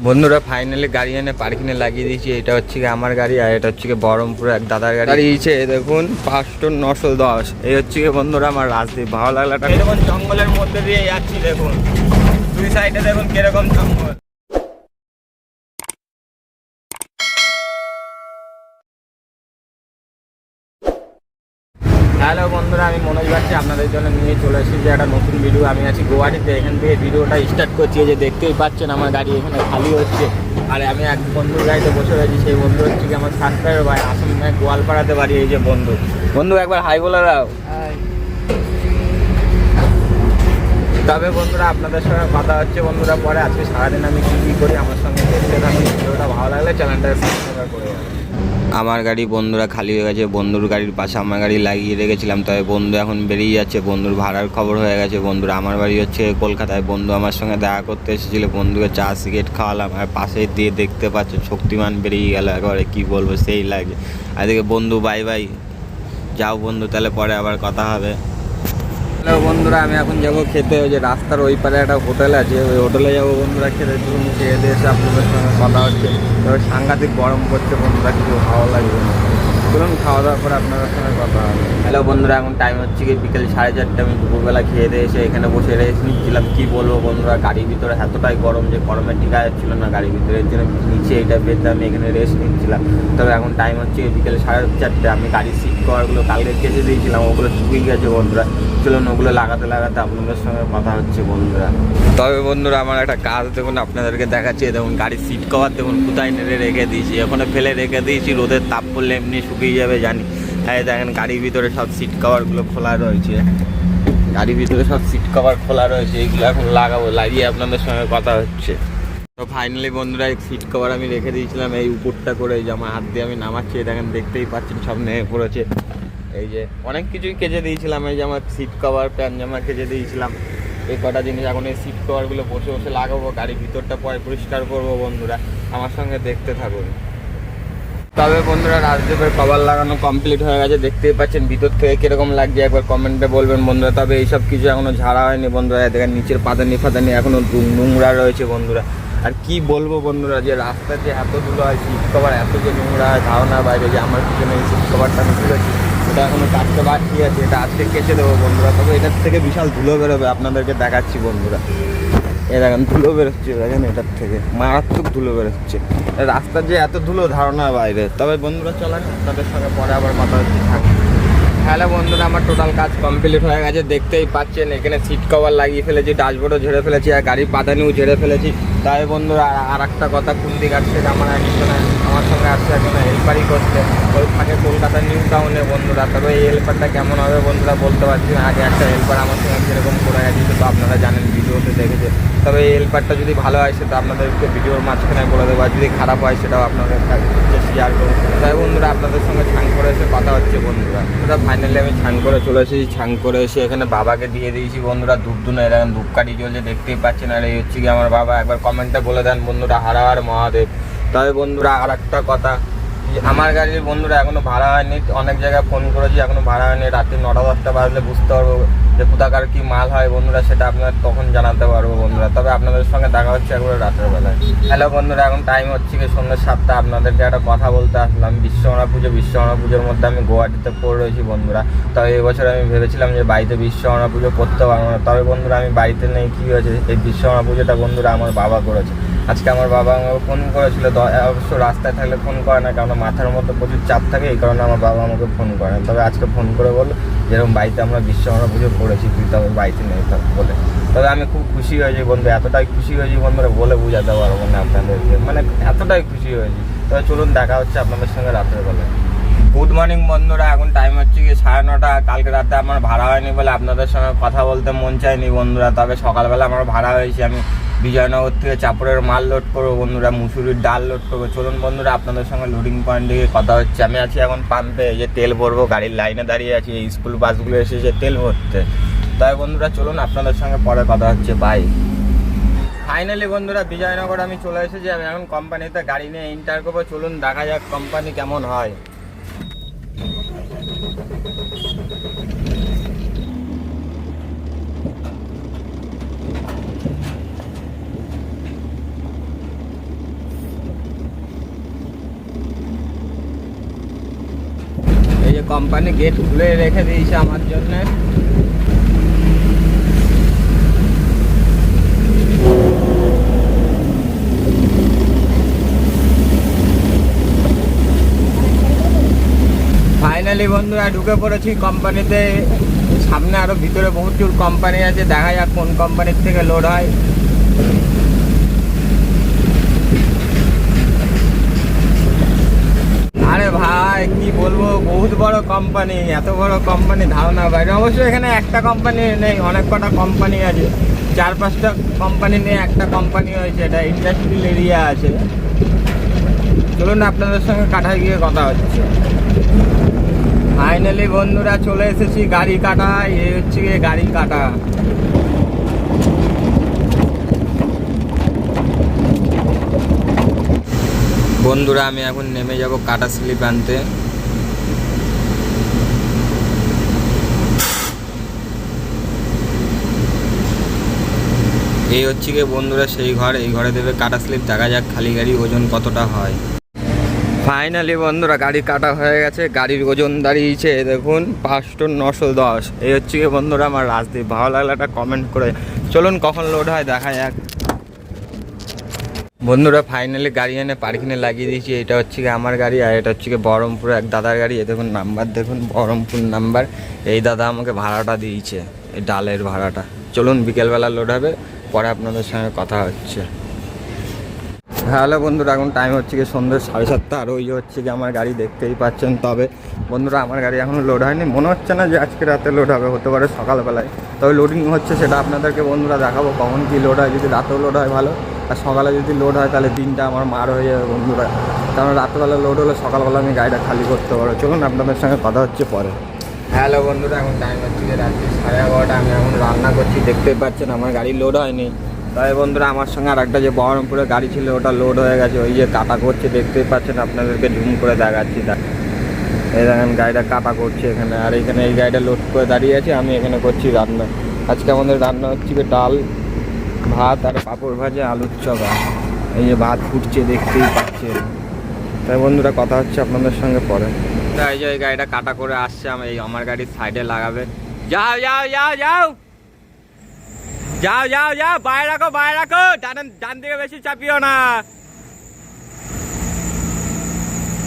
বন্ধুরা ফাইনালি গাড়ি এনে পার্কিংয়ে লাগিয়ে দিয়েছি। এটা হচ্ছে কি আমার গাড়ি, আর এটা হচ্ছে কি বহরমপুরে এক দাদার গাড়ি দিয়েছে। দেখুন 5-910। এই হচ্ছে কি বন্ধুরা আমার রাজদীপ। ভালো লাগলো। দেখুন জঙ্গলের মধ্যে দিয়ে যাচ্ছি, দেখুন দুই সাইডে দেখুন কিরকম জঙ্গল। হ্যালো বন্ধুরা, আমি মনোজ বাচ্চা আপনাদের জন্য নিয়ে চলে এসেছি একটা নতুন ভিডিও। আমি আছি গুয়াহাটিতে, এখান থেকে ভিডিওটা স্টার্ট করছি। যে দেখতেই পাচ্ছেন আমার গাড়ি এখানে খালি হচ্ছে, আর আমি এক বন্ধুর গাড়িতে বসে রয়েছি। সেই বন্ধু হচ্ছে কি আমার সাবস্ক্রাইবার ভাই, আসাম গোয়ালপাড়াতে বাড়ি। এই যে বন্ধু একবার হাই বলে দাও। তবে বন্ধুরা আপনাদের সঙ্গে কথা হচ্ছে বন্ধুরা পরে। আজকে সারাদিন আমি কী করি আমার সঙ্গে দেখতে থাকুন। ভিডিওটা ভালো লাগলে চ্যানেলটা সাবস্ক্রাইব করে যাবেন। আমার গাড়ি বন্ধুরা খালি হয়ে গেছে, বন্ধুর গাড়ির পাশে আমার গাড়ি লাগিয়ে রেখেছিলাম। তবে বন্ধু এখন বেরিয়ে যাচ্ছে, বন্ধুর ভাড়ার খবর হয়ে গেছে। বন্ধুরা আমার বাড়ি হচ্ছে কলকাতায়। বন্ধু আমার সঙ্গে দেখা করতে এসেছিলো, বন্ধুকে চা সিগারেট খাওয়ালাম, আর পাশে দিয়ে দেখতে পাচ্ছে শক্তিমান বেরিয়ে গেল একবারে। কী বলবো, সেই লাগে। আর এদিকে বন্ধু বাই বাই, যাও বন্ধু, তাহলে পরে আবার কথা হবে। হ্যালো বন্ধুরা, আমি এখন যাবো খেতে। ওই যে রাস্তার ওই পারে একটা হোটেল আছে, ওই হোটেলে যাবো বন্ধুরা খেতে। চলুন খেয়ে দিয়ে এসে আপনাদের সঙ্গে কথা হচ্ছে। তবে সাংঘাতিক গরম করছে বন্ধুরা, কিছু ভালো লাগবে না। চলুন খাওয়া দাওয়ার পরে আপনাদের সঙ্গে কথা হবে। হ্যালো বন্ধুরা, এখন টাইম হচ্ছে কি বিকেল 4:30। আমি দুপুরবেলা খেয়ে দিয়ে এসে এখানে বসে রেস্ট নিচ্ছিলাম। কী বলবো বন্ধুরা, গাড়ির ভিতরে এতটাই গরম যে গরমে টিকা যাচ্ছিল না গাড়ির ভিতরে। এর জন্য নিচে এইটা বেঁধে আমি এখানে রেস্ট নিচ্ছিলাম। তবে এখন টাইম হচ্ছে বিকেল 4:30। আমি গাড়ির সিট কভারগুলো কালকে কেটে দিয়েছিলাম, ওগুলো শুকিয়ে গেছে বন্ধুরা। চলুন ওগুলো লাগাতে লাগাতে আপনাদের সঙ্গে কথা হচ্ছে বন্ধুরা। তবে বন্ধুরা আমার একটা কাজ দেখুন আপনাদেরকে দেখাচ্ছি। দেখুন গাড়ির সিট কভার দেখুন কোথায় নেড়ে রেখে দিয়েছি, ওখানে ফেলে রেখে দিয়েছি। রোদের তাপ পড়লে এমনি শুকিয়ে যাবে জানি। হ্যাঁ দেখেন গাড়ির ভিতরে সব সিট কভারগুলো খোলা রয়েছে, গাড়ির ভিতরে সব সিট কভার খোলা রয়েছে। এইগুলো এখন লাগাবো, লাগিয়ে আপনাদের সঙ্গে কথা হচ্ছে। তো ফাইনালি বন্ধুরা এই সিট কভার আমি রেখে দিয়েছিলাম এই উপরটা করে, যে আমার হাত দিয়ে আমি নামাচ্ছি। দেখেন দেখতেই পাচ্ছেন সব নেমে পড়েছে। এই যে অনেক কিছুই কেচে দিয়েছিলাম, এই যে আমার সিট কভার প্যান্ট জামা কেচে দিয়েছিলাম। এই কটা জিনিস এখন এই সিট কভারগুলো বসে বসে লাগাবো, গাড়ির ভিতরটা পরে পরিষ্কার করবো বন্ধুরা। আমার সঙ্গে দেখতে থাকুন। তবে বন্ধুরা রাজদীপের কভার লাগানো কমপ্লিট হয়ে গেছে, দেখতেই পাচ্ছেন ভিতর থেকে কীরকম লাগছে একবার কমেন্টে বলবেন বন্ধুরা। তবে এইসব কিছু এখনও ঝাড়া হয়নি বন্ধুরা। দেখেন নিচের পাদানি ফাদানি এখনও নোংরা রয়েছে বন্ধুরা। আর কি বলবো বন্ধুরা, যে রাস্তার যে এত ধুলো হয়, সিট কভার এত যে নোংরা হয় ধারণার বাইরে। যে আমার পিছনে এই সিট কভারটা আমি তুলেছি, এটা এখনও কাটতে বাকি আছে, এটা আজকে কেচে দেবো বন্ধুরা। তবে এটার থেকে বিশাল ধুলো বেরোবে, আপনাদেরকে দেখাচ্ছি বন্ধুরা। এ দেখেন ধুলো বেরোচ্ছে, দেখেন এটার থেকে মারাত্মক ধুলো বেরোচ্ছে। রাস্তার যে এত ধুলো ধারণার বাইরে। তবে বন্ধুরা চলেন আপনাদের সঙ্গে পরে আবার কথা হচ্ছে। হ্যালো বন্ধুরা, আমার টোটাল কাজ কমপ্লিট হয়ে গেছে, দেখতেই পাচ্ছেন। এখানে সিট কভার লাগিয়ে ফেলেছি, ড্যাশবোর্ডও ঝেড়ে ফেলেছি, আর গাড়ির পাদানিও ঝেড়ে ফেলেছি। তাই বন্ধুরা আর একটা কথা, কুন্দি কাটছে আমার একজনে আমার সঙ্গে আসছে একজনে হেল্পারই করতে। ওই থাকে কলকাতা নিউ টাউনে বন্ধুরা। তবে এই হেল্পারটা কেমন হবে বন্ধুরা বলতে পারছি না। আগে একটা হেল্পার আমার সঙ্গে যেরকম করে গেছে, তো আপনারা জানেন, ভিডিওতে দেখেছে। তবে এই হেল্পারটা যদি ভালো হয় সেটা আপনাদেরকে ভিডিওর মাঝখানে বলে দেবো, আর যদি খারাপ হয় সেটাও আপনাদের কাছে শেয়ার করবো। তাই বন্ধুরা আপনাদের সঙ্গে ছান করে এসে কথা হচ্ছে বন্ধুরা। সেটা ফাইনালি আমি ছান করে চলে এসেছি। ছান করে এসে এখানে বাবাকে দিয়ে দিয়েছি বন্ধুরা ধূপধুনো। এরকম ধূপকাঠি চলছে, দেখতেই পাচ্ছেন। আর এই হচ্ছে কি আমার বাবা। একবার কমেন্টে বলে দেন বন্ধুরা হর হর মহাদেব। তবে বন্ধুরা আর একটা কথা, আমার গাড়ির বন্ধুরা এখনও ভাড়া হয়নি। অনেক জায়গায় ফোন করেছি, এখনও ভাড়া হয়নি। রাত্রি 9-10টা বাজলে বুঝতে পারবো যে কোথাকার কী মাল হয় বন্ধুরা, সেটা আপনার তখন জানাতে পারবো বন্ধুরা। তবে আপনাদের সঙ্গে দেখা হচ্ছে একবারে রাতের বেলায়। হ্যালো বন্ধুরা, এখন টাইম হচ্ছে কি সন্ধ্যে 7টা। আপনাদেরকে একটা কথা বলতে আসলাম। বিশ্বকর্মা পুজোর মধ্যে আমি গুয়াহাটিতে পড়ে রয়েছি বন্ধুরা। তবে এবছর আমি ভেবেছিলাম যে বাড়িতে বিশ্বকর্মা পুজো করতে পারবো না। তবে বন্ধুরা আমি বাড়িতে নেই, কী হয়েছে, এই বিশ্বকর্মা পুজোটা বন্ধুরা আমার বাবা করেছে। আজকে আমার বাবা আমাকে ফোন করেছিল। অবশ্য রাস্তায় থাকলে ফোন করে না, কারণ মাথার মতো প্রচুর চাপ থাকে, এই কারণে আমার বাবা আমাকে ফোন করে না। তবে আজকে ফোন করে বললো যেরকম বাড়িতে আমরা বিশ্বকর্মা পুজো করেছি, তুই তবে বাড়িতে নেই বলে। তবে আমি খুব খুশি হয়েছি বন্ধু, এতটাই খুশি হয়েছি বন্ধুরা বলে বোঝাতে পারবো না আপনাদেরকে, মানে এতটাই খুশি হয়েছি। তবে চলুন দেখা হচ্ছে আপনাদের সঙ্গে রাতের বেলায়। গুড মর্নিং বন্ধুরা, এখন টাইম হচ্ছে কি 9:30। কালকে রাতে আমার ভাড়া হয়নি বলে আপনাদের সঙ্গে কথা বলতে মন চায়নি বন্ধুরা। তবে সকালবেলা আমার ভাড়া হয়েছে, আমি বিজয়নগর থেকে চাপড়ের মাল লোড করবো বন্ধুরা, মুসুরির ডাল লোড করবো। চলুন বন্ধুরা আপনাদের সঙ্গে লোডিং পয়েন্ট দিকে কথা হচ্ছে। আমি আছি এখন পাম্পে, যে তেল ভরবো, গাড়ির লাইনে দাঁড়িয়ে আছি। এই স্কুল বাসগুলো এসেছে তেল ভরতে। তাই বন্ধুরা চলুন আপনাদের সঙ্গে পরে কথা হচ্ছে, বাই। ফাইনালি বন্ধুরা বিজয়নগর আমি চলে এসেছি। আমি এখন কোম্পানিতে গাড়ি নিয়ে এন্টার করবো। চলুন দেখা যাক কোম্পানি কেমন হয়। কোম্পানি গেট খুলে রেখে দিয়েছে আমার জন্য। ফাইনালি বন্ধুরা ঢুকে পড়েছি কোম্পানিতে। সামনে আরো ভিতরে প্রচুর কোম্পানি আছে, দেখা যাক কোন কোম্পানির থেকে লোড হয়। আরে ভাই কি বলবো, বহুত বড় কোম্পানি, এত বড় কোম্পানি ধারণা বাইরে। অবশ্যই এখানে একটা কোম্পানি নেই, অনেক কটা কোম্পানি আছে, 4-5টা কোম্পানি নিয়ে একটা কোম্পানি হয়েছে। এটা ইন্ডাস্ট্রিয়াল এরিয়া আছে। চলুন আপনাদের সঙ্গে কাটায় গিয়ে কথা হচ্ছে। ফাইনালি বন্ধুরা চলে এসেছি গাড়ি কাটা। এই হচ্ছে গিয়ে গাড়ি কাটা। বন্ধুরা আমি এখন নেমে যাব কাটা স্লিপ আনতে। এই হচ্ছে গিয়ে বন্ধুরা সেই ঘর, এই ঘরে দেবে কাটা স্লিপ। দেখা যাক খালি গাড়ি ওজন কতটা হয়। ফাইনালি বন্ধুরা গাড়ি কাটা হয়ে গেছে। গাড়ির ওজন দাঁড়িয়েছে দেখুন 5 টন 910। এই হচ্ছে গিয়ে বন্ধুরা আমার রাজদীপ। ভালো লাগলে একটা কমেন্ট করে। চলুন কখন লোড হয় দেখা যাক। বন্ধুরা ফাইনালি গাড়ি এনে পার্কিংয়ে লাগিয়ে দিয়েছি। এটা হচ্ছে গিয়ে আমার গাড়ি, আর এটা হচ্ছে গিয়ে বহরমপুর এক দাদার গাড়ি। এই দেখুন নাম্বার, দেখুন বহরমপুর নাম্বার। এই দাদা আমাকে ভাড়াটা দিয়েছে, এই ডালের ভাড়াটা। চলুন বিকেলবেলা লোড হবে, পরে আপনাদের সঙ্গে কথা হচ্ছে। হ্যালো বন্ধুরা, এখন টাইম হচ্ছে গিয়ে সন্ধ্যে 7:30। আর ওই হচ্ছে গিয়ে আমার গাড়ি, দেখতেই পাচ্ছেন। তবে বন্ধুরা আমার গাড়ি এখনও লোড হয়নি। মনে হচ্ছে না যে আজকে রাতে লোড হবে, হতে পারে সকালবেলায়। তবে লোডিং হচ্ছে সেটা আপনাদেরকে বন্ধুরা দেখাবো কখন কী লোড হয়। যদি রাতেও লোড হয় ভালো, আর সকালে যদি লোড হয় তাহলে দিনটা আমার মার হয়ে যাবে বন্ধুরা। কারণ রাত্রেবেলা লোড হলে সকালবেলা আমি গাড়িটা খালি করতে পারবো। চলুন আপনাদের সঙ্গে কথা হচ্ছে পরে। হ্যালো বন্ধুরা, এখন টাইম হচ্ছে গিয়ে রাত্রি 11:30। আমি এখন রান্না করছি, দেখতেই পাচ্ছেন আমার গাড়ি লোড হয়নি। তাই বন্ধুরা আমার সঙ্গে আর একটা যে বহরমপুরের গাড়ি ছিল ওটা লোড হয়ে গেছে। ওই যে কাটা করছে, দেখতেই পাচ্ছেন, আপনাদেরকে জুম করে দেখাচ্ছি। এই দেখেন গাড়িটা কাটা করছে এখানে। আর এখানে এই গাড়িটা লোড করে দাঁড়িয়ে আছে, আমি এখানে করছি রান্না। আজকে আমাদের রান্না হচ্ছে কি ডাল, ভাত আর পাঁপড় ভাজা, আলুর চপা। এই যে ভাত ফুটছে, দেখতেই পাচ্ছেন। তাই বন্ধুরা কথা হচ্ছে আপনাদের সঙ্গে পরে। এই যে এই গাড়িটা কাটা করে আসছে, আমি আমার গাড়ির সাইডে লাগাবে। যাও যাও যাও যাও যাও যাও যাও, বাইরে রাখো বাইরে রাখো, ডান দিকে বেশি চাপিও না।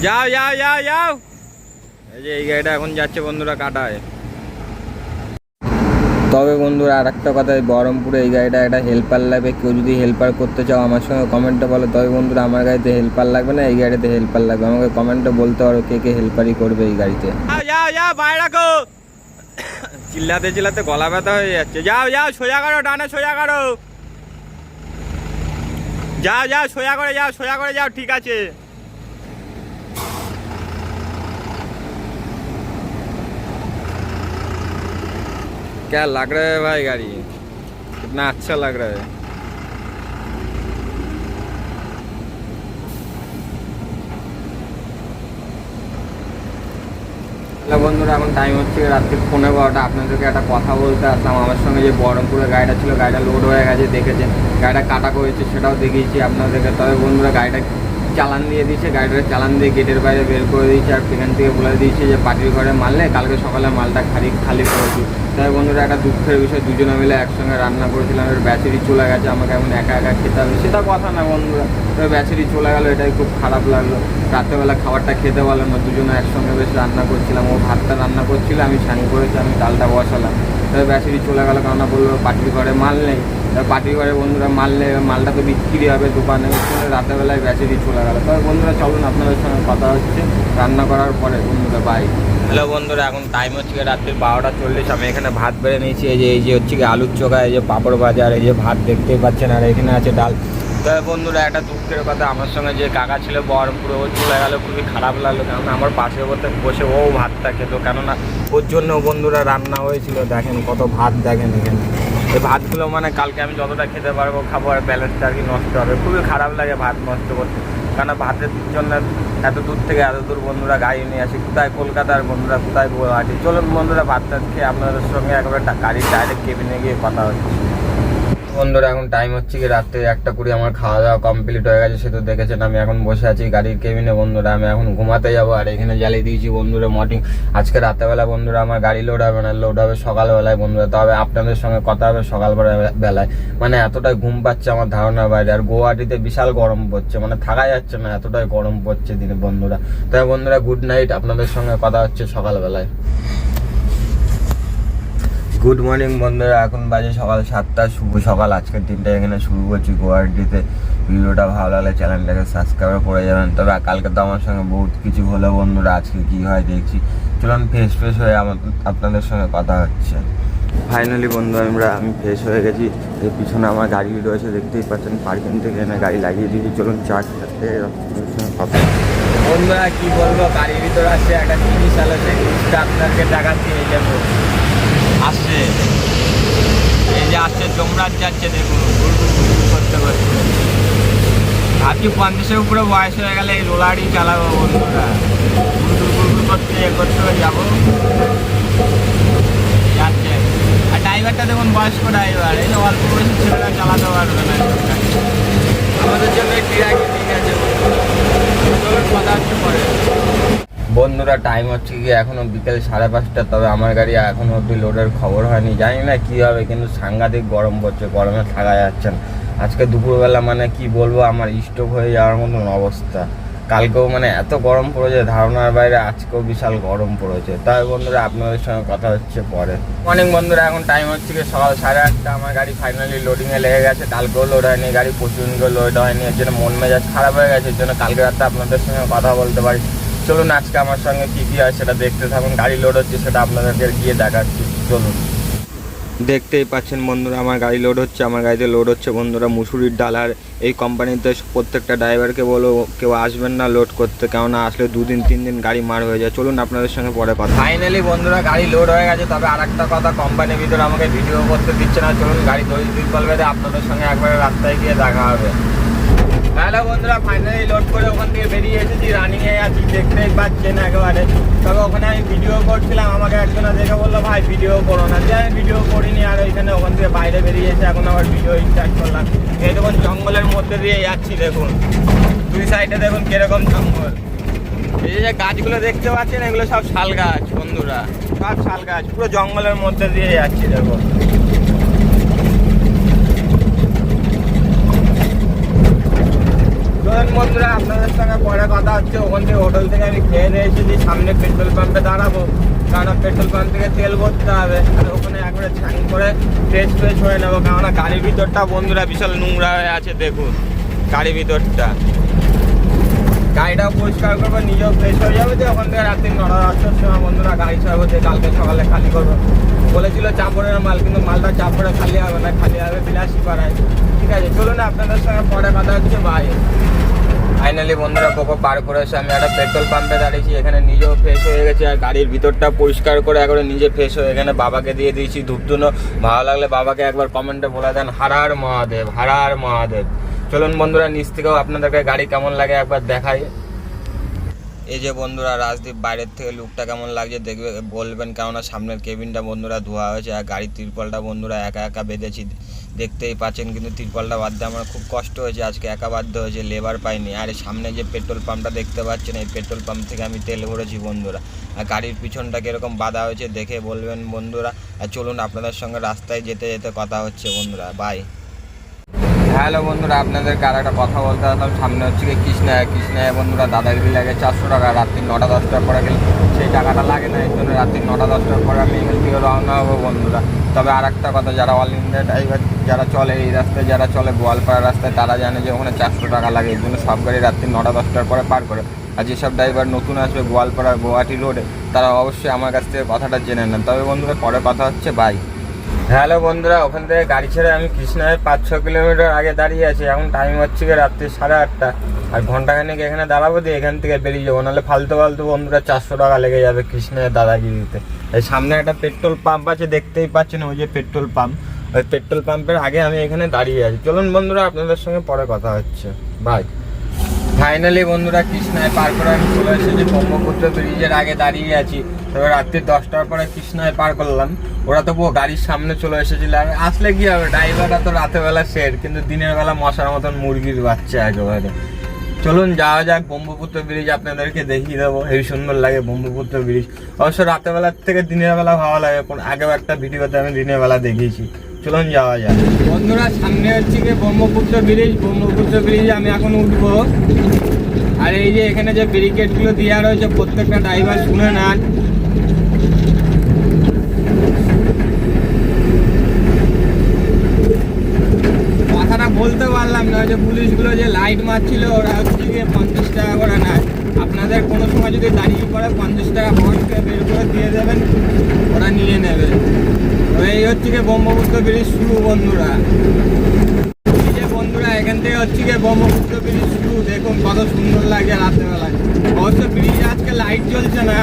যাও যাও যাও যাও। এই যে এই গাড়িটা এখন যাচ্ছে বন্ধুরা কাটায়। তবে বন্ধুরা আর একটা কথা, বহরমপুরে এই গাড়িটা একটা হেল্পার লাগবে। কেউ যদি হেল্পার করতে চাও আমার সঙ্গে কমেন্টে বলো। তবে বন্ধুরা আমার গাড়িতে হেল্পার লাগবে না, এই গাড়িতে হেল্পার লাগবে। আমাকে কমেন্টে বলতে পারো কে কে হেল্পারই করবে এই গাড়িতে। যাও যাও বাইরে রাখো। চিল্লাতে চিল্লাতে গলা ব্যথা হয়ে যাচ্ছে। যাও যাও সোজা করো, ডানে সোজা করো। যাও যাও সোজা করে যাও, সোজা করে যাও, ঠিক আছে। क्या लग रहा है भाई गाड़ी, कितना अच्छा लग रहा है। বন্ধুরা এখন টাইম হচ্ছে রাত্রি 11:15। আপনাদেরকে একটা কথা বলতে আসলাম। আমার সঙ্গে যে বহরমপুরের গাড়িটা ছিল, গাড়িটা লোড হয়ে গেছে, দেখেছেন। গাড়িটা কাটা করেছে সেটাও দেখিয়েছি আপনাদেরকে। তবে বন্ধুরা গাড়িটা চালান দিয়ে দিয়েছে, গাড়িটা চালান দিয়ে গেটের বাইরে বের করে দিয়েছে। আর সেখান থেকে বলে দিয়েছে যে পার্টির ঘরে মারলে কালকে সকালে মালটা খালি করেছি। তাই বন্ধুরা একটা দুঃখের বিষয়, দুজনে মিলে একসঙ্গে রান্না করেছিলাম। এর ব্যাটারি চলে গেছে, আমাকে এখন একা একা খেতে হবে। সেটা কথা না বন্ধুরা, তবে ব্যাটারি চলে গেলো, এটাই খুব খারাপ লাগলো। রাত্রেবেলা খাবারটা খেতে পারলাম না। দুজনে একসঙ্গে বেশ রান্না করছিলাম। ও ভাতটা রান্না করছিল, আমি ছানি করেছি, আমি ডালটা বসালাম। তবে ব্যাটারি চলে গেলো, কেননা বললো পার্টির ঘরে মাল নেই। পার্টির ঘরে বন্ধুরা মারলে মালটা তো বিক্রি হবে দোকানে, রাতেরবেলায় ব্যাটারি চলে গেলো। তবে বন্ধুরা চলুন আপনাদের সঙ্গে কথা হচ্ছে রান্না করার পরে বন্ধুরা, বাই। হ্যালো বন্ধুরা, এখন টাইম হচ্ছে রাত্রি 12:40। আমি এখানে ভাত বেড়ে নিয়েছি। এই যে হচ্ছে কি আলুর চোখা, এই যে পাঁপড় ভাজা, আর এই যে ভাত দেখতেই পাচ্ছেন, আর এখানে আছে ডাল। তবে বন্ধুরা একটা দুঃখের কথা, আমার সঙ্গে যে কাকা ছিল বহরমপুরে, ও চলে গেলো, খুবই খারাপ লাগলো। কেননা আমার পাশে বসে ও ভাতটা খেত, কেননা ওর জন্য বন্ধুরা রান্না হয়েছিল। দেখেন কত ভাত, দেখেন এখানে। এই ভাতগুলো মানে কালকে আমি যতটা খেতে পারবো খাবো, আর ব্যালেন্সটা আর কি নষ্ট হবে। খুবই খারাপ লাগে ভাত নষ্ট করতে, কেননা ভাতের জন্য এত দূর থেকে এত দূর বন্ধুরা গাড়ি নিয়ে আসি। কোথায় কলকাতার বন্ধুরা, কোথায় গুয়াহাটি। চলুন বন্ধুরা ভাতটা খেয়ে আপনাদের সঙ্গে একবার গাড়ির ডাইরেক্ট কেবিনে গিয়ে কথা হচ্ছে। বন্ধুরা এখন টাইম হচ্ছে কি রাত্রে 1:20, আমার খাওয়া দাওয়া কমপ্লিট হয়ে গেছে। সে তো দেখেছেন আমি এখন বসে আছি গাড়ির কেবিনে বন্ধুরা। আমি এখন ঘুমাতে যাবো আর এখানে জ্বালিয়ে দিয়েছি বন্ধুরা মর্নিং। আজকে রাতেবেলা বন্ধুরা আমার গাড়ি লোড হবে না, লোড হবে সকালবেলায় বন্ধুরা। তবে আপনাদের সঙ্গে কথা হবে সকালবেলায়। মানে এতটাই ঘুম পাচ্ছে আমার ধারণার বাইরে। আর গুয়াহাটিতে বিশাল গরম পড়ছে, মানে থাকা যাচ্ছে না, এতটাই গরম পড়ছে দিনে বন্ধুরা। তবে বন্ধুরা গুড নাইট, আপনাদের সঙ্গে কথা হচ্ছে সকালবেলায়। গুড মর্নিং বন্ধুরা, এখন বাজে সকাল 7টা। শুভ সকাল। আজকের দিনটা এখানে শুরু করছি গুয়াহাটিতে। ভিডিওটা ভালো লাগলে চ্যানেলটাকে সাবস্ক্রাইব করে যাবেন। তবে কালকে তো আমার সঙ্গে বহুত কিছু হলো বন্ধুরা, আজকে কি হয় দেখছি। চলুন ফ্রেশ হয়ে আপনাদের সঙ্গে কথা হচ্ছে। ফাইনালি বন্ধু আমি ফ্রেশ হয়ে গেছি। এই পিছনে আমার গাড়ি রয়েছে, দেখতেই পাচ্ছেন। পার্কিং থেকে এনে গাড়ি লাগিয়ে দিয়েছি। চলুন চার্জ থাকতে কথা। বন্ধুরা কি বলবো, গাড়ির ভিতরে আসছে একটা জিনিস আলো, সেই জিনিসটা আপনাকে টাকা দিয়ে যাবো। আসছে, এই যে আসছে জমরাজ যাচ্ছে দেখুন করতে করতে। আজকে 50-এর উপরে বয়স হয়ে গেলে এই রোলারই চালাবো বন্ধুরা। গুড়গুড় করতে যাবো যাচ্ছে। আর ড্রাইভারটা দেখুন বয়স্ক ড্রাইভার, এই যে অল্প বয়সী ছেলেরা চালাতে পারবে না। আমাদের জন্য টিরাকি ঠিক আছে কথা হচ্ছে পরে। বন্ধুরা টাইম হচ্ছে কি এখনো বিকেল 5:30। তবে আমার গাড়ি এখনো অব্দি লোডের খবর হয়নি, জানি না কি হবে। কিন্তু সাংঘাতিক গরম পড়ছে, গরমে থাকা যাচ্ছে না। আজকে দুপুরবেলা মানে কি বলবো, আমার স্ট্রোক হয়ে যাওয়ার মতন অবস্থা। কালকেও মানে এত গরম পড়েছে ধারণার বাইরে, আজকেও বিশাল গরম পড়েছে। তাই বন্ধুরা আপনাদের সঙ্গে কথা হচ্ছে পরে। অনেক বন্ধুরা এখন টাইম হচ্ছে কি সকাল 8:30। আমার গাড়ি ফাইনালি লোডিংয়ে লেগে গেছে। কালকেও লোড হয়নি, গাড়ি প্রচুর লোড হয়নি, এর জন্য মন মেজাজ খারাপ হয়ে গেছে। এর জন্য কালকে রাতে আপনাদের সঙ্গে কথা বলতে পারি। চলুন আজকে আমার সঙ্গে কী কী হয় সেটা দেখতে থাকুন। গাড়ি লোড হচ্ছে সেটা আপনাদেরকে গিয়ে দেখাচ্ছি। চলুন, দেখতেই পাচ্ছেন বন্ধুরা আমার গাড়ি লোড হচ্ছে। আমার গাড়িতে লোড হচ্ছে বন্ধুরা মুসুরির ডাল। আর এই কোম্পানিতে প্রত্যেকটা ড্রাইভারকে বলো কেউ আসবেন না লোড করতে, কেননা আসলে 2-3 দিন গাড়ি মার হয়ে যায়। চলুন আপনাদের সঙ্গে পরে কথা। ফাইনালি বন্ধুরা গাড়ি লোড হয়ে গেছে। তবে আর একটা কথা, কোম্পানির ভিতরে আমাকে ভিডিও করতে দিচ্ছে না। চলুন গাড়ি দই বেঁধে আপনাদের সঙ্গে একবারে রাস্তায় গিয়ে দেখা হবে। হ্যালো বন্ধুরা, ফাইনালি লোড করে ওখান থেকে বেরিয়ে এসেছি, রানিংয়ে আছি, দেখতেই পাচ্ছেন একেবারে। তবে ওখানে আমি ভিডিও করছিলাম, আমাকে একজনা দেখে বললো ভাই ভিডিও করো না, যে আমি ভিডিও করিনি। আর ওইখানে ওখান থেকে বাইরে বেরিয়ে এসে এখন আবার ভিডিও স্টার্ট করলাম। এই দেখুন জঙ্গলের মধ্যে দিয়ে যাচ্ছি, দেখুন দুই সাইডে দেখুন কিরকম জঙ্গল। এই যে গাছগুলো দেখতে পাচ্ছেন এগুলো সব শাল গাছ বন্ধুরা, সব শাল গাছ। পুরো জঙ্গলের মধ্যে দিয়ে যাচ্ছি দেখুন। বন্ধুরা আপনাদের সঙ্গে পরে কথা হচ্ছে। ওখান থেকে হোটেল থেকে আমি খেয়ে দিয়ে এসেছি, সামনে পেট্রোল পাম্পে দাঁড়াবো, কারণ পেট্রোল পাম্প থেকে তেল ভরতে হবে। আর ওখানে একবারে ছান করে ফ্রেশ হয়ে নেবো, কেননা গাড়ির ভিতরটা বন্ধুরা বিশাল নোংরা হয়ে আছে। দেখুন গাড়ির ভিতরটা, গাড়িটাও পরিষ্কার করবো, নিজেও ফ্রেশ হয়ে যাবে। যে ওখান থেকে রাত্রি 9:10টার সময় বন্ধুরা গাড়ি ছাড়বো, যে কালকে সকালে খালি করবো। বলেছিল চাপড়ের মাল, কিন্তু মালটা চাপড়ে খালি হবে না, খালি হবে বিলাসী পাড়ায়। ঠিক আছে চলুন আপনাদের সঙ্গে পরে কথা হচ্ছে, বাই। ফাইনালি বন্ধুরা কোকো পার করে এসে আমি একটা পেট্রোল পাম্পে দাঁড়িয়েছি। এখানে নিজেও ফ্রেশ হয়ে গেছি, আর গাড়ির ভিতরটা পরিষ্কার করে একবারে নিজে ফ্রেশ হয়ে এখানে বাবাকে দিয়ে দিয়েছি ধূপধুনো। ভালো লাগলে বাবাকে একবার কমেন্টে বলে দেন হর হর মহাদেব, হর হর মহাদেব। চলুন বন্ধুরা নিচ থেকেও আপনাদেরকে গাড়ি কেমন লাগে একবার দেখাই। এই যে বন্ধুরা রাজদীপ বাইরের থেকে লুকটা কেমন লাগছে দেখবে বলবেন, কেননা সামনের কেবিনটা বন্ধুরা ধোয়া হয়েছে। আর গাড়ির তিরপলটা বন্ধুরা একা বেঁধেছি, দেখতেই পাচ্ছেন। কিন্তু তিরপলটা বাঁধতে আমার খুব কষ্ট হয়েছে, আজকে একা বাধ্য হয়েছে, লেবার পাইনি। আর সামনে যে পেট্রোল পাম্পটা দেখতে পাচ্ছেন, এই পেট্রোল পাম্প থেকে আমি তেল ভরেছি বন্ধুরা। আর গাড়ির পিছনটা কীরকম বাঁধা হয়েছে দেখে বলবেন বন্ধুরা। আর চলুন আপনাদের সঙ্গে রাস্তায় যেতে যেতে কথা হচ্ছে বন্ধুরা, বাই। হ্যালো বন্ধুরা, আপনাদেরকে আর একটা কথা বলতে হতাম। সামনে হচ্ছে কি কৃষ্ণায় বন্ধুরা দাদাগিরি লাগে 400 টাকা। রাত্রি 9টা-10টার পরে গেলে সেই টাকাটা লাগে না, এর জন্য রাত্রি 9টা-10টার পরে আমি এখান থেকে রওনা হবো বন্ধুরা। তবে আর একটা কথা, যারা অল ইন্ডিয়া ড্রাইভার যারা চলে এই রাস্তায়, যারা চলে গোয়ালপাড়া রাস্তায়, তারা জানে যে ওখানে 400 টাকা লাগে। এর জন্য সব গাড়ি রাত্রি 9টা-10টার পরে পার করে। আর যেসব ড্রাইভার নতুন আসবে গোয়ালপাড়া গুয়াহাটি রোডে, তারা অবশ্যই আমার কাছ থেকে কথাটা জেনে নেন। তবে বন্ধুরা পরে কথা হচ্ছে, বাই। হ্যালো বন্ধুরা, ওখান থেকে গাড়ি ছেড়ে আমি কৃষ্ণায় 5-6 কিলোমিটার আগে দাঁড়িয়ে আছি। এখন টাইম হচ্ছে গিয়ে রাত্রি 8:30। আর ঘন্টাখানেক এখানে দাঁড়াবো, দিয়ে এখান থেকে বেরিয়ে যাবো, নাহলে ফালতু বন্ধুরা 400 টাকা লেগে যাবে কৃষ্ণায় দাদাগিরিতে। এই সামনে একটা পেট্রোল পাম্প আছে, দেখতেই পাচ্ছেন ওই যে পেট্রোল পাম্প। ওই পেট্রোল পাম্পের আগে আমি এখানে দাঁড়িয়ে আছি। চলুন বন্ধুরা আপনাদের সঙ্গে পরে কথা হচ্ছে, বাই। ফাইনালি বন্ধুরা কৃষ্ণায় পার করে আমি চলে এসেছি ব্রহ্মপুত্র ব্রিজের আগে দাঁড়িয়ে আছি। তবে রাত্রি 10টার পরে কৃষ্ণায় পার করলাম। ওরা তো পুরো গাড়ির সামনে চলে এসেছিল। আর আসলে কি হবে, ড্রাইভাররা তো রাতের বেলা শের, কিন্তু দিনের বেলা মশার মতন মুরগির বাচ্চা একেবারে। চলুন যাওয়া যাক ব্রহ্মপুত্র ব্রিজ, আপনাদেরকে দেখিয়ে দেবো। হেবি সুন্দর লাগে ব্রহ্মপুত্র ব্রিজ। অবশ্য রাতের বেলার থেকে দিনের বেলা ভালো লাগে। আগেও একটা ভিডিওতে আমি দিনের বেলা দেখিয়েছি। চলুন যাওয়া যাক বন্ধুরা। সামনে হচ্ছে কি ব্রহ্মপুত্র ব্রিজ। ব্রহ্মপুত্র ব্রিজে আমি এখন উঠবো। আর এই যে এখানে যে ব্যারিকেডগুলো দেওয়া রয়েছে, প্রত্যেকটা ড্রাইভার শুনে নেন। কথাটা বলতে পারলাম না, যে পুলিশগুলো যে লাইট মারছিল, ওরা হচ্ছে গিয়ে 50 টাকা করে নেয়। আপনাদের কোনো সময় যদি দাঁড়িয়ে পড়ে 50 টাকা বক্সকে বের করে দিয়ে দেবেন, ওরা নিয়ে নেবে। তো এই হচ্ছে গিয়ে ব্রহ্মপুত্র ব্রিজ শুরু বন্ধুরা। এই যে বন্ধুরা এখান থেকে হচ্ছে গিয়ে ব্রহ্মপুত্র ব্রিজ শুরু। দেখুন কত সুন্দর লাগে রাতের বেলায়। অবশ্য ব্রিজে আজকে লাইট জ্বলছে না।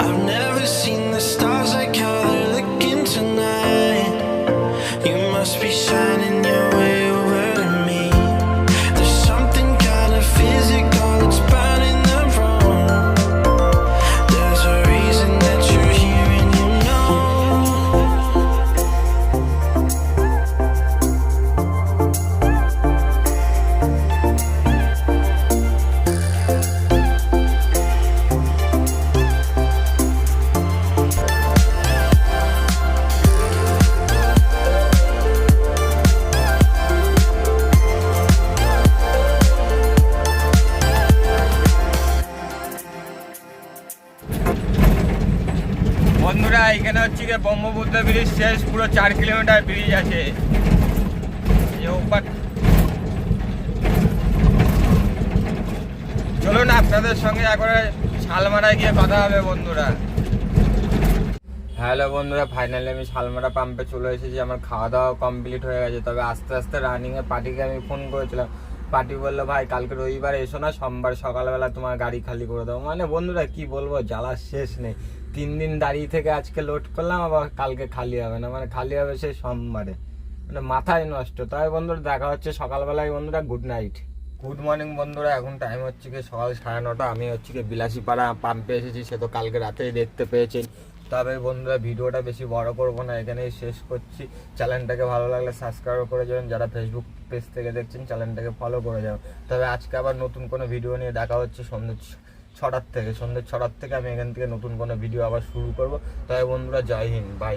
I've never seen the stars like how they're looking tonight. You must be shining your way over to me. There's something kind of physical that's burning the room. There's a reason that you're here and you know. বন্ধুরা এখানে হচ্ছে গিয়ে Brahmaputra bridge শেষ। পুরো 4 kilometre bridge আছে। চলুন আপনাদের সঙ্গে একবারে শালমারায় গিয়ে কথা হবে বন্ধুরা। হ্যালো বন্ধুরা, ফাইনালি আমি শালমারা পাম্পে চলে এসেছি। আমার খাওয়া দাওয়া কমপ্লিট হয়ে গেছে। তবে আস্তে আস্তে রানিংয়ে পার্টিকে আমি ফোন করেছিলাম। পার্টি বললো ভাই কালকে রবিবার এসো না, সোমবার সকালবেলা তোমার গাড়ি খালি করে দেবো। মানে বন্ধুরা কি বলবো, জ্বালার শেষ নেই। 3 দিন দাঁড়িয়ে থেকে আজকে লোড করলাম, আবার কালকে খালি হবে না, মানে খালি হবে সেই সোমবারে। মানে মাথায় নষ্ট। তবে বন্ধুরা দেখা হচ্ছে সকালবেলায় বন্ধুরা। গুড নাইট, গুড মর্নিং বন্ধুরা। এখন টাইম হচ্ছে কি সকাল 9:30। আমি হচ্ছে কি বিলাসীপাড়া পাম্পে এসেছি। সে তো কালকে রাতেই দেখতে পেয়েছেন। তবে বন্ধুরা ভিডিওটা বেশি বড় করব না, এখানেই শেষ করছি। চ্যানেলটাকে ভালো লাগলে সাবস্ক্রাইব করে যাবেন। যারা ফেসবুক পেজ থেকে দেখছেন চ্যানেলটাকে ফলো করে যাবেন। তবে আজকে আবার নতুন কোনো ভিডিও নিয়ে দেখা হচ্ছে সন্ধ্যে 6টার থেকে। সন্ধ্যে 6টার থেকে আমি এখান থেকে নতুন কোনো ভিডিও আবার শুরু করব। তবে বন্ধুরা জয় হিন্দ, বাই।